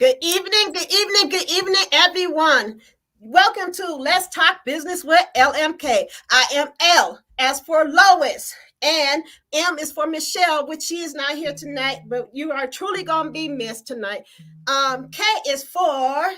Good evening, everyone. Welcome to Let's Talk Business with L.M.K. I am L as for Lois, and M is for Michelle, which she is not here tonight, but you are truly going to be missed tonight. K is for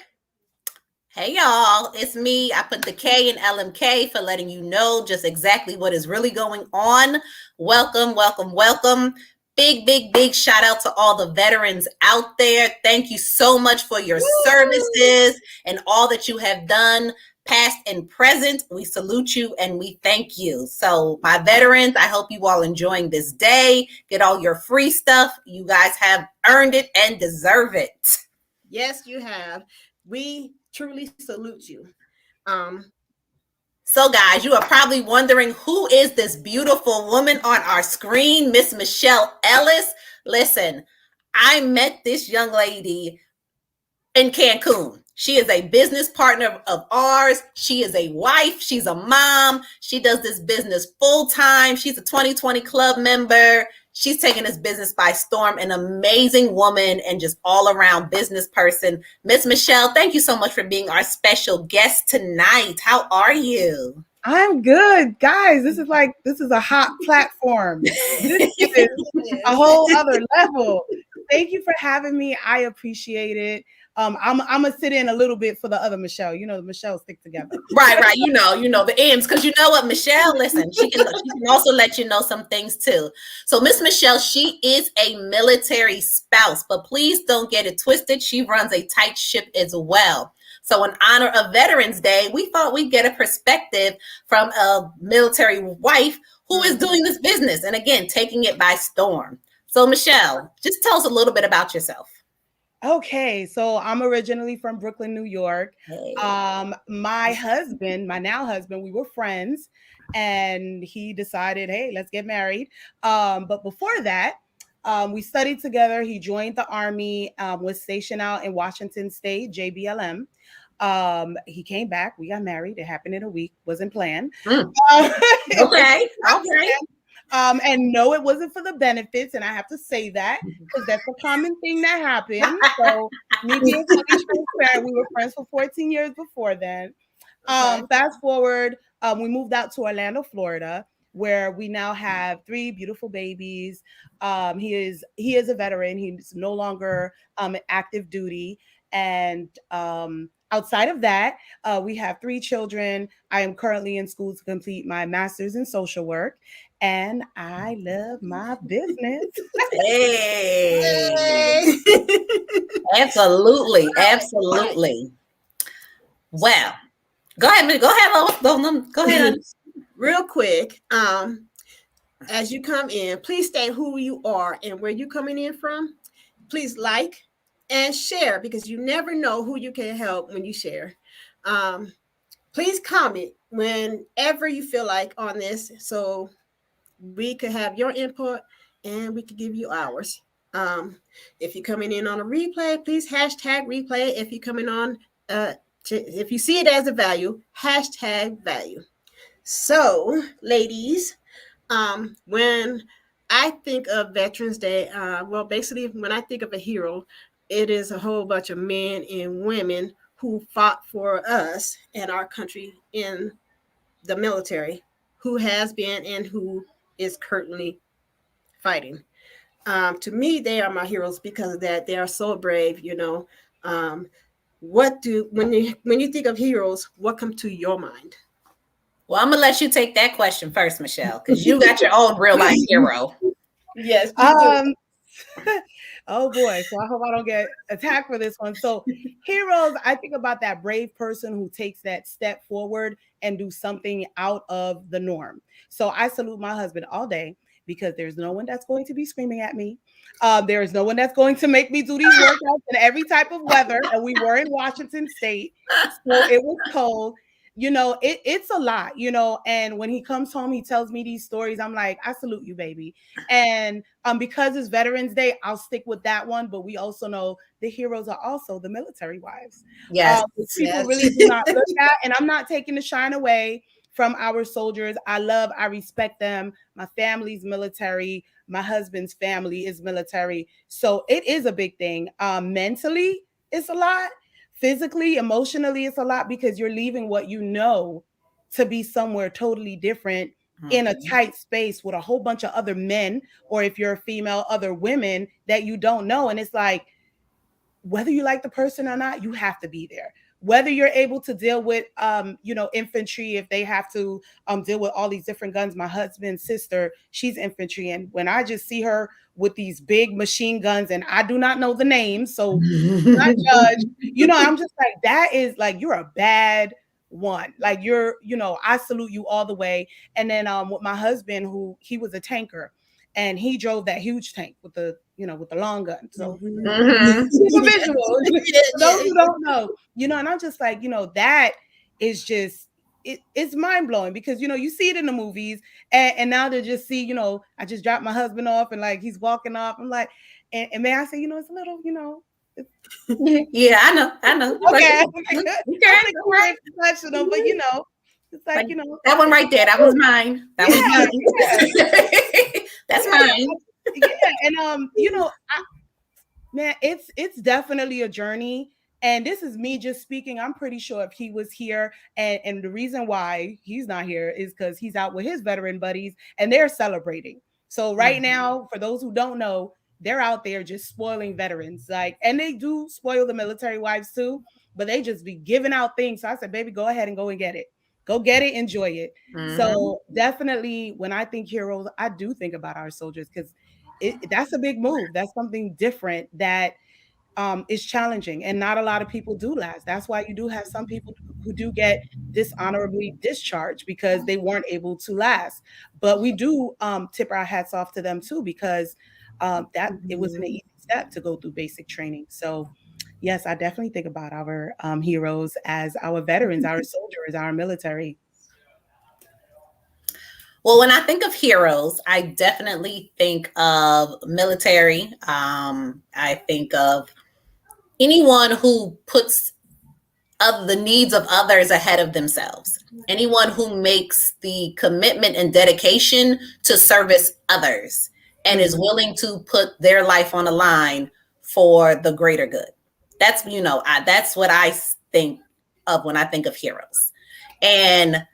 Hey y'all, it's me. I put the K in L.M.K for letting you know just exactly what is really going on. Welcome, welcome, welcome. Big shout out to all the veterans out there. Thank you so much for your services and all that you have done, past and present. We salute you and we thank you. So, my veterans, I hope you all enjoying this day. Get all your free stuff. You guys have earned it and deserve it. Yes, you have. We truly salute you. Um, So, guys, you are probably wondering who is this beautiful woman on our screen, Miss Michelle Ellis. Listen, I met this young lady in Cancun. She is a business partner of ours. She is a wife. She's a mom. She does this business full time. She's a 2020 club member. She's taking this business by storm. An amazing woman and just all around business person. Miss Michelle, thank you so much for being our special guest tonight. How are you? I'm good, guys. This is a hot platform. This is a whole other level. Thank you for having me. I appreciate it. I'm gonna sit in a little bit for the other Michelle. You know, the Michelle stick together. Right. You know the M's, because you know what, Michelle. Listen, she can also let you know some things too. So, Miss Michelle, she is a military spouse, but please don't get it twisted. She runs a tight ship as well. So, in honor of Veterans Day, we thought we'd get a perspective from a military wife who is doing this business and again taking it by storm. So, Michelle, just tell us a little bit about yourself. Okay, so I'm originally from Brooklyn, New York. Hey. My husband, my now husband, we were friends, and he decided, hey, let's get married. But before that, we studied together. He joined the Army, was stationed out in Washington State, JBLM. He came back. We got married. It happened in a week. Wasn't planned. Okay. And no, it wasn't for the benefits, and I have to say that because that's a common thing that happens. So, me being fully transparent, we were friends for 14 years before then. Fast forward, we moved out to Orlando, Florida, where we now have 3 beautiful babies. He is a veteran. He's no longer active duty, and outside of that, we have 3 children. I am currently in school to complete my master's in social work, and I love my business. Hey. Absolutely. Well, go ahead, Lois. Go ahead. Real quick, as you come in, please state who you are and where you're coming in from. Please like and share because you never know who you can help when you share. Please comment whenever you feel like on this so we could have your input and we could give you ours. If you're coming in on a replay, please hashtag replay. If you're coming on, if you see it as a value, hashtag value. So, ladies, when I think of Veterans Day, well, basically, when I think of a hero, it is a whole bunch of men and women who fought for us and our country in the military, who has been and who is currently fighting. To me, they are my heroes because of that. They are so brave. When you think of heroes, what comes to your mind? Well, I'm gonna let you take that question first, Michelle, because you got your own real life hero. Yes. Oh boy, so I hope I don't get attacked for this one. So, heroes, I think about that brave person who takes that step forward and do something out of the norm. So, I salute my husband all day because there's no one that's going to be screaming at me. There is no one that's going to make me do these workouts in every type of weather. And we were in Washington State, so it was cold. It's a lot, and when he comes home, he tells me these stories. I'm like, I salute you, baby. And because it's Veterans Day, I'll stick with that one. But we also know the heroes are also the military wives. Yes. People really do not look at, and I'm not taking the shine away from our soldiers. I respect them. My family's military. My husband's family is military. So it is a big thing. Mentally, it's a lot. Physically, emotionally, it's a lot because you're leaving what you know to be somewhere totally different in a tight space with a whole bunch of other men, or if you're a female, other women that you don't know. And it's like, whether you like the person or not, you have to be there. Whether you're able to deal with infantry, if they have to deal with all these different guns. My husband's sister, she's infantry, and when I just see her with these big machine guns, and I do not know the names, so not judge, I'm just like, that is like, you're a bad one. Like, I salute you all the way. And then with my husband, who he was a tanker, and he drove that huge tank with the long gun. So visual. Those who don't know, and I'm just like, that is just, it's mind blowing, because you see it in the movies, and now to just see, I just dropped my husband off, and like he's walking off. I'm like, and may I say, it's a little, yeah, I know. Okay, Right. professional, but it's like, that one right there, that was mine. That was mine. That's mine. Yeah, and man, it's definitely a journey. And this is me just speaking. I'm pretty sure if he was here, and the reason why he's not here is because he's out with his veteran buddies and they're celebrating. So right now, for those who don't know, they're out there just spoiling veterans. Like, and they do spoil the military wives too, but they just be giving out things. So I said, baby, go ahead and go and get it. Go get it, enjoy it. So definitely, when I think heroes, I do think about our soldiers, because that's a big move. That's something different that is challenging, and not a lot of people do last. That's why you do have some people who do get dishonorably discharged because they weren't able to last. But we do tip our hats off to them too, because that it wasn't an easy step to go through basic training. So yes, I definitely think about our heroes as our veterans, our soldiers, our military. Well, when I think of heroes, I definitely think of military. I think of anyone who puts the needs of others ahead of themselves. Anyone who makes the commitment and dedication to service others and is willing to put their life on the line for the greater good. That's, that's what I think of when I think of heroes. And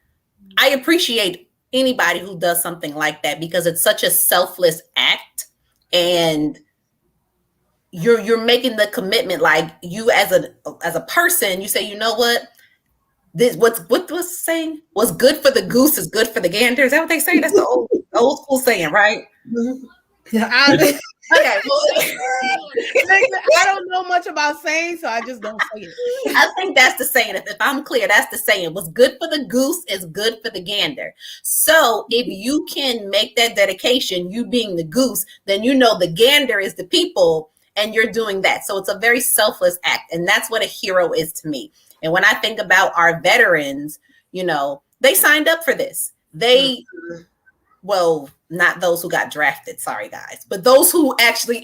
I appreciate anybody who does something like that, because it's such a selfless act, and you're making the commitment. Like, you as a person, you say, you know what, this what's saying, what's good for the goose is good for the gander. Is that what they say? That's the old school saying, right? Okay. Well, I don't know much about saying, so I just don't say it. I think that's the saying. If I'm clear, that's the saying. What's good for the goose is good for the gander. So if you can make that dedication, you being the goose, then the gander is the people, and you're doing that. So it's a very selfless act, and that's what a hero is to me. And when I think about our veterans, they signed up for this. They well, not those who got drafted, sorry guys, but those who actually,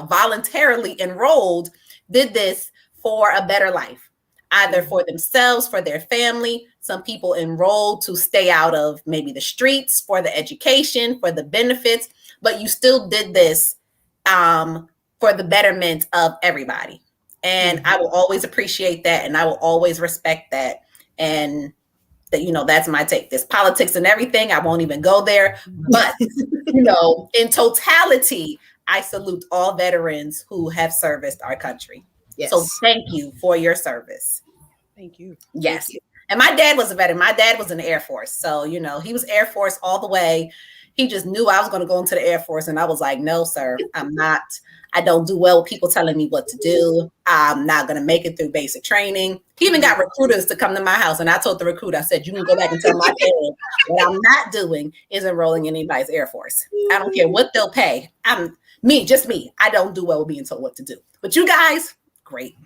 voluntarily enrolled, did this for a better life, either for themselves, for their family. Some people enrolled to stay out of maybe the streets, for the education, for the benefits, but you still did this for the betterment of everybody. And I will always appreciate that, and I will always respect that. And that's my take. There's politics and everything. I won't even go there. But, in totality, I salute all veterans who have serviced our country. Yes. So thank you for your service. Thank you. Yes. Thank you. And my dad was a veteran. My dad was in the Air Force. So, he was Air Force all the way. He just knew I was going to go into the Air Force. And I was like, no, sir, I'm not. I don't do well with people telling me what to do. I'm not going to make it through basic training. He even got recruiters to come to my house. And I told the recruiter, I said, you can go back and tell my dad what I'm not doing is enrolling in anybody's Air Force. I don't care what they'll pay. Just me. I don't do well with being told what to do. But you guys, great.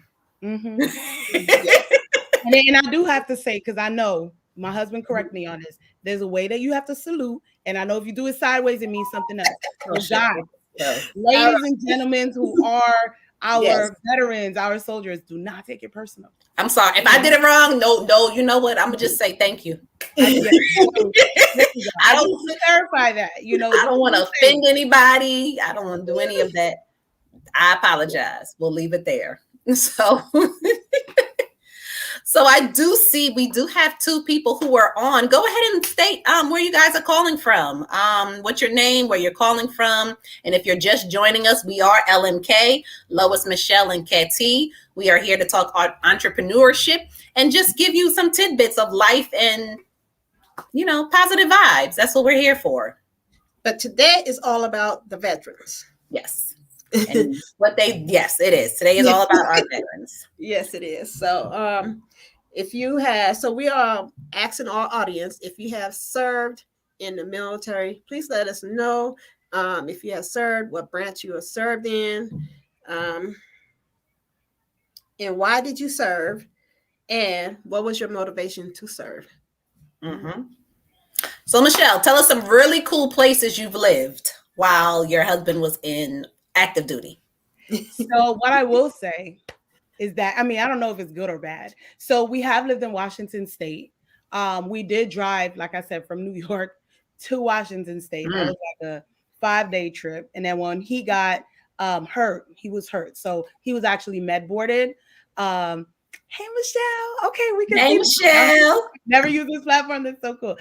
And I do have to say, because I know my husband correct me on this, there's a way that you have to salute. And I know if you do it sideways, it means something else. So God, ladies and gentlemen who are our veterans, our soldiers, do not take it personal. I'm sorry. If I did it wrong, no, you know what? I'm going to just say thank you. I don't clarify that. I don't want to offend anybody. I don't want to do any of that. I apologize. We'll leave it there. So, so I do see we do have two people who are on. Go ahead and state where you guys are calling from. What's your name, where you're calling from, and if you're just joining us, we are L.M.K, Lois, Michelle, and Katee. We are here to talk entrepreneurship and just give you some tidbits of life and positive vibes. That's what we're here for. But today is all about the veterans. Yes. And yes, it is. Today is all about our veterans. Yes, it is. So we are asking our audience, if you have served in the military, please let us know. If you have served, what branch you have served in, and why did you serve, and what was your motivation to serve? Mm-hmm. So, Michelle, tell us some really cool places you've lived while your husband was in active duty. So what I will say is that, I don't know if it's good or bad. So we have lived in Washington State. We did drive, like I said, from New York to Washington State. That was like a 5-day trip. And then when he got hurt, he was hurt. So he was actually med boarded. Hey, Michelle. Okay, we can see Michelle. Never use this platform. That's so cool.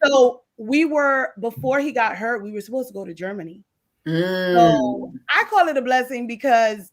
So before he got hurt, we were supposed to go to Germany. So I call it a blessing because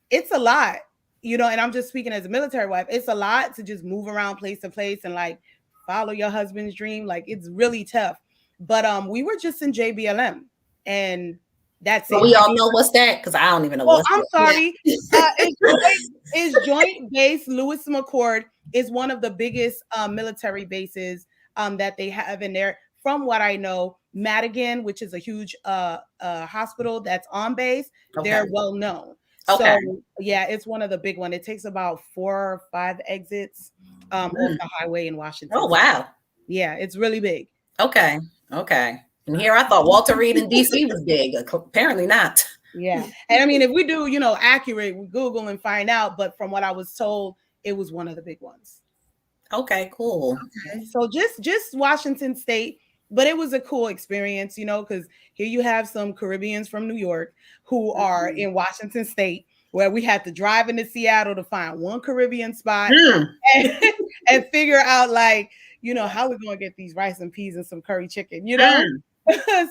it's a lot, and I'm just speaking as a military wife. It's a lot to just move around place to place and like follow your husband's dream. Like it's really tough. But we were just in JBLM, and that's it. We all know what's that, because I don't even know. Well, I'm sorry. It's Joint Base Lewis McChord is one of the biggest military bases that they have in there. From what I know, Madigan, which is a huge hospital that's on base, they're well known. Okay. So yeah, it's one of the big ones. It takes about 4 or 5 exits off the highway in Washington. Oh wow. Yeah, it's really big. Okay. And here I thought Walter Reed in DC was big. Apparently not. Yeah. And if we do, accurate, we Google and find out. But from what I was told, it was one of the big ones. Okay, cool. Okay. So just Washington State. But it was a cool experience, because here you have some Caribbeans from New York who are in Washington State, where we had to drive into Seattle to find one Caribbean spot and figure out, how we're going to get these rice and peas and some curry chicken,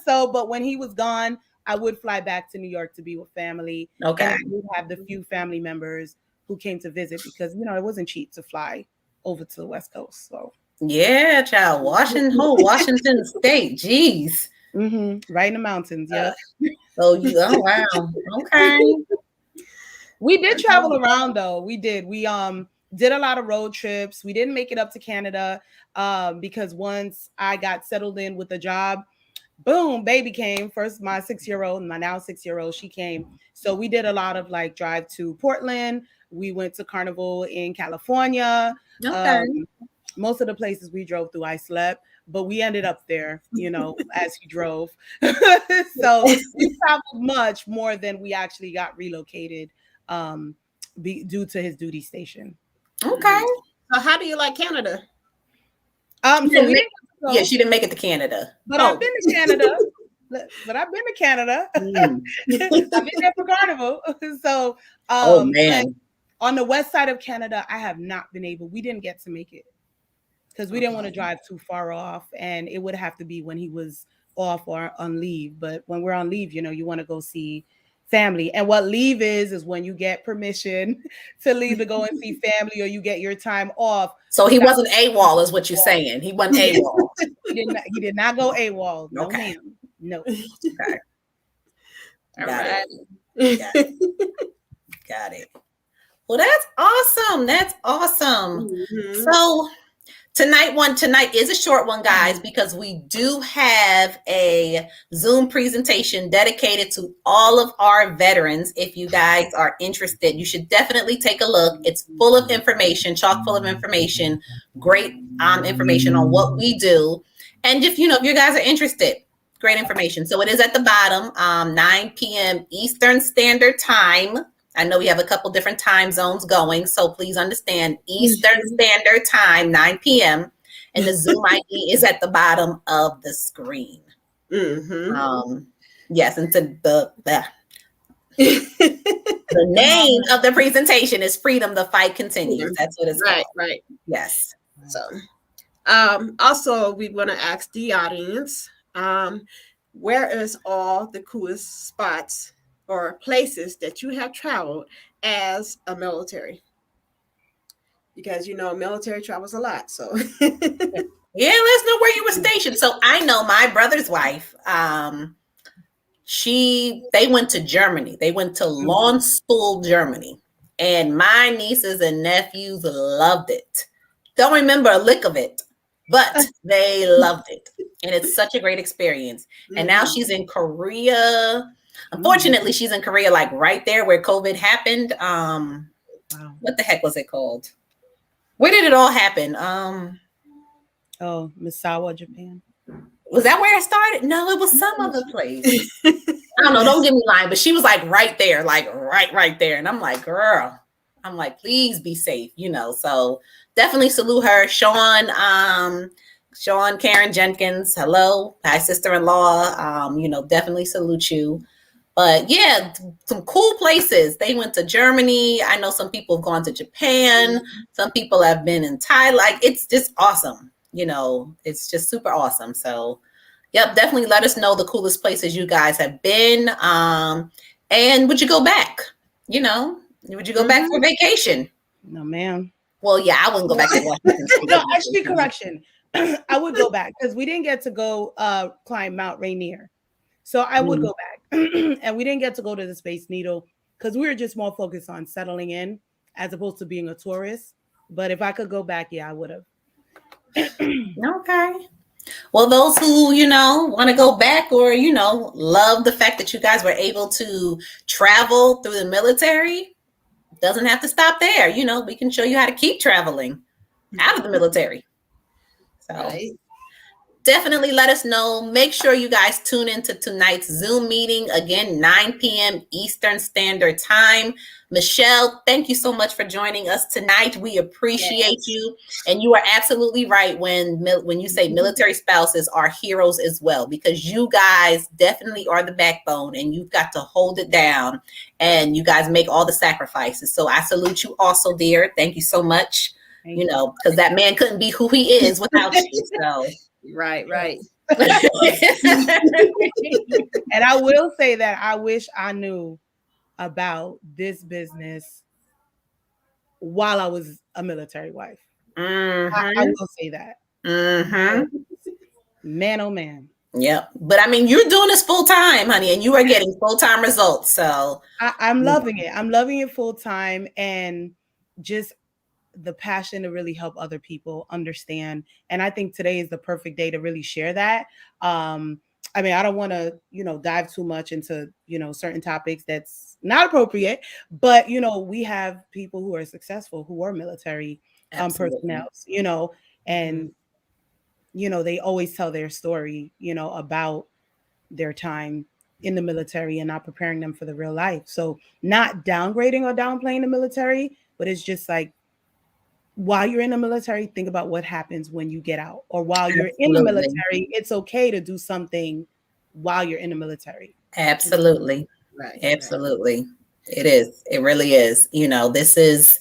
So, but when he was gone, I would fly back to New York to be with family. Okay. And I would have the few family members who came to visit because, it wasn't cheap to fly over to the West Coast. So. Yeah, child. Washington State. Jeez. Right in the mountains. Yeah. Oh wow. Okay. We did travel around though. We did. We did a lot of road trips. We didn't make it up to Canada because once I got settled in with a job, boom, baby came. First, my 6-year-old, my now 6-year-old, she came. So we did a lot of drive to Portland. We went to Carnival in California. Okay. Most of the places we drove through, I slept, but we ended up there, as he drove. So we traveled much more than we actually got relocated due to his duty station. Okay. So how do you like Canada? She didn't make it to Canada. But I've been to Canada. I've been there for Carnival. So man. On the west side of Canada, I have not been able. We didn't get to make it. Because we didn't want to drive too far off, and it would have to be when he was off or on leave. But when we're on leave, you want to go see family. And what leave is when you get permission to leave to go and see family, or you get your time off. So he wasn't AWOL, is what you're saying. He wasn't AWOL. He did not go AWOL. No, okay. ma'am. No. Okay. Got it. Got it. Well, that's awesome. That's awesome. So tonight is a short one, guys, because we do have a Zoom presentation dedicated to all of our veterans. If you guys are interested, you should definitely take a look. It's full of information, chock full of information, great information on what we do. And if you guys are interested, great information. So it is at the bottom, 9 p.m. Eastern Standard Time. I know we have a couple different time zones going, so please understand Eastern Standard Time, 9 p.m. And the Zoom ID is at the bottom of the screen. Yes, and to The name of the presentation is Freedom, the Fight Continues. That's what it's Right, called. right. Yes. So, also, we want to ask the audience, where is all the coolest spots or places that you have traveled as a military? Because military travels a lot. So, Yeah, let's know where you were stationed. So I know my brother's wife. They went to Germany. They went to law school Germany, and my nieces and nephews loved it. Don't remember a lick of it, but they loved it, and it's such a great experience. And now she's in Korea. Unfortunately, she's in Korea, like right there where COVID happened. Wow. What the heck was it called? Where did it all happen? Oh, Misawa, Japan. Was that where it started? No, it was some other place. I don't know. Don't get me lying, but she was like right there, like right there. And I'm like, girl, I'm like, please be safe, So definitely salute her. Sean Karen Jenkins. Hello. Hi, sister-in-law. Definitely salute you. But yeah, some cool places. They went to Germany. I know some people have gone to Japan. Some people have been in Thailand. Like, it's just awesome. It's just super awesome. So, yep, definitely let us know the coolest places you guys have been. And would you go back? Would you go back for vacation? No, ma'am. Well, yeah, I wouldn't go back to Washington State. No, actually, correction. I would go back because we didn't get to go climb Mount Rainier. So I would go back. And we didn't get to go to the Space Needle because we were just more focused on settling in as opposed to being a tourist. But if I could go back, yeah, I would have. Okay. Well, those who, want to go back or, love the fact that you guys were able to travel through the military, doesn't have to stop there. We can show you how to keep traveling out of the military. So right. Definitely let us know. Make sure you guys tune into tonight's Zoom meeting. Again, 9 p.m. Eastern Standard Time. Michelle, thank you so much for joining us tonight. We appreciate you. And you are absolutely right when you say military spouses are heroes as well, because you guys definitely are the backbone and you've got to hold it down and you guys make all the sacrifices. So I salute you also, dear. Thank you so much. Because that man couldn't be who he is without you. So. Right. And I will say that I wish I knew about this business while I was a military wife. I will say that. Man, oh man. Yep. But I mean, you're doing this full time, honey, and you are getting full-time results. So I'm loving it. I'm loving it full time, and just the passion to really help other people understand. And I think today is the perfect day to really share that. I mean, I don't want to, dive too much into, certain topics that's not appropriate, but, we have people who are successful, who are military personnel, and, they always tell their story, about their time in the military and not preparing them for the real life. So not downgrading or downplaying the military, but it's just like, while you're in the military, think about what happens when you get out, or while you're in the military, it's okay to do something while you're in the military. Absolutely. Right. Absolutely. It is. It really is. This is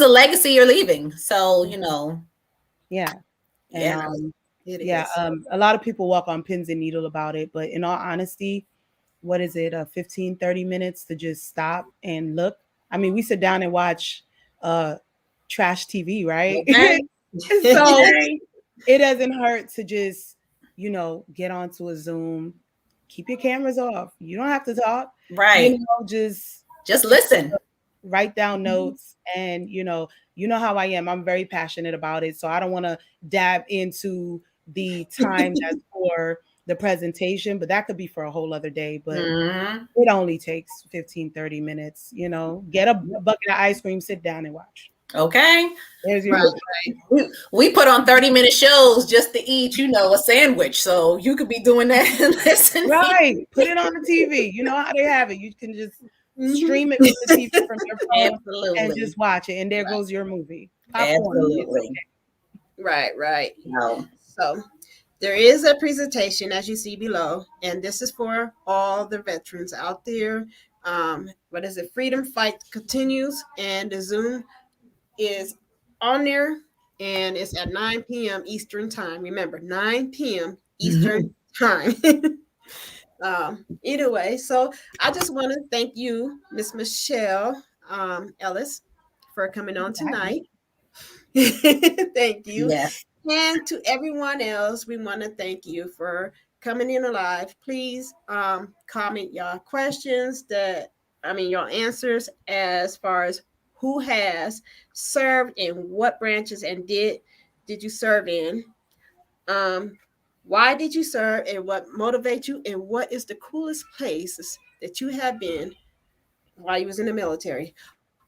a legacy you're leaving. So, Yeah. And yeah. A lot of people walk on pins and needles about it, but in all honesty, what is it? 15, 30 minutes to just stop and look. I mean, we sit down and watch trash TV, right? Okay. So it doesn't hurt to just, get onto a Zoom, keep your cameras off. You don't have to talk. Right. Just listen. Write down notes, and you know how I am. I'm very passionate about it. So I don't want to dab into the time that's for the presentation, but that could be for a whole other day. But it only takes 15, 30 minutes, get a bucket of ice cream, sit down and watch. Okay. There's your right. We put on 30-minute shows just to eat, a sandwich. So you could be doing that and listen. Right. Put it on the TV. You know how they have it. You can just stream it with the TV from your phone. Absolutely. And just watch it. And there goes your movie. Popcorn. Absolutely. Okay. Right. No. So There is a presentation as you see below, and this is for all the veterans out there. What is it? Freedom Fight continues, and the Zoom is on there, and it's at 9 p.m. Eastern Time. Remember, 9 p.m. Eastern Time. Either way, so I just want to thank you, Miss Michelle Ellis, for coming on tonight. Thank you. Yes. And to everyone else, we want to thank you for coming in alive. Please comment your questions your answers as far as who has served in what branches and did you serve in? Um, why did you serve and what motivates you and what is the coolest places that you have been while you was in the military?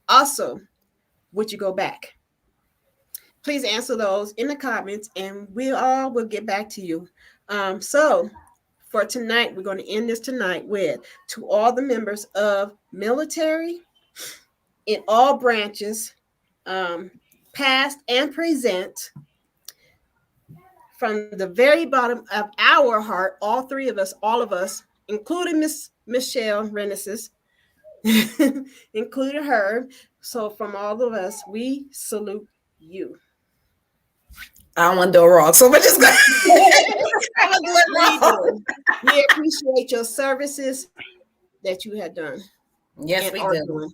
Also, would you go back? Please answer those in the comments and we all will get back to you. So for tonight, we're going to end this tonight with to all the members of military in all branches, past and present, from the very bottom of our heart, all three of us, all of us, including Miss Michelle Renesis, including her. So from all of us, we salute you. I don't want to do it wrong, so we're just going I'm gonna do it wrong. We appreciate your services that you had done. Yes, we are do. doing.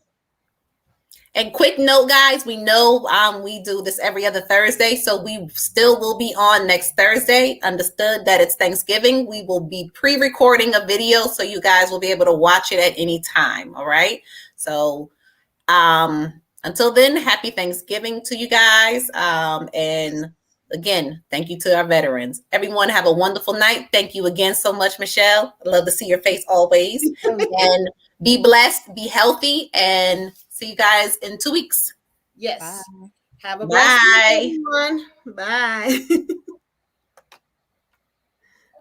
And quick note, guys, we know we do this every other Thursday, so we still will be on next Thursday. Understood that it's Thanksgiving. We will be pre-recording a video, so you guys will be able to watch it at any time. All right. So until then, happy Thanksgiving to you guys. And again, thank you to our veterans. Everyone have a wonderful night. Thank you again so much, Michelle. I love to see your face always. And be blessed, be healthy, and see you guys in 2 weeks. Yes. Bye. Have a blessed Bye. week, everyone. Bye.